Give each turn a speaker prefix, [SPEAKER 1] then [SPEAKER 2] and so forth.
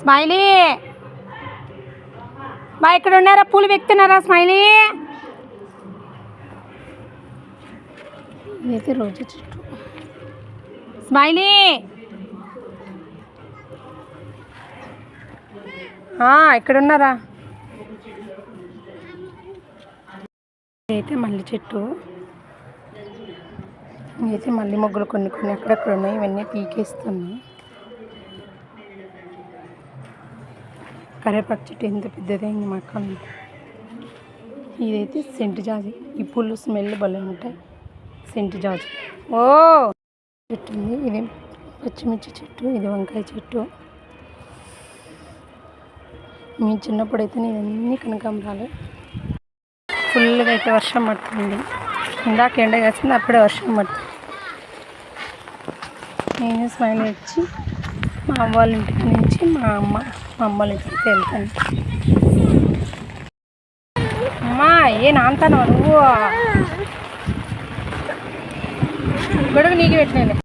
[SPEAKER 1] Smiley బా ఇక్కడ ఉన్నారా? పూలు వెక్తున్నారా స్మైలీ? ఇదైతే రోజు చెట్టు. స్మైలీ ఇక్కడ ఉన్నారా? ఇదైతే మల్లి చెట్టు. ఇదైతే మల్లి మొగ్గలు కొన్ని కొన్ని అక్కడక్కడ ఉన్నాయి. ఇవన్నీ పీకేస్తున్నాయి. కరేపాకు చెట్టు ఎంత పెద్దదైంది మా అక్క. ఇదైతే సెంటు జాజి. ఈ పూలు స్మెల్ భలే ఉంటాయి. సెంటు జాజి. ఓ చెట్టు ఉంది. ఇది పచ్చిమిర్చి చెట్టు. ఇది వంకాయ చెట్టు. మీ చిన్నప్పుడైతే ఇవన్నీ కనకాంబరాలు. ఫుల్గా అయితే వర్షం పడుతుంది. ఇందాక ఎండ కాసింది, అప్పుడే వర్షం పడుతుంది. నేను స్మైల్ వచ్చి మా అమ్మ వాళ్ళ ఇంటికి నుంచి మా అమ్మ వాళ్ళ ఇంటికి వెళ్తాను. అమ్మా ఏ నాంతాను నువ్వు గొడుగు నీకు పెట్టినా.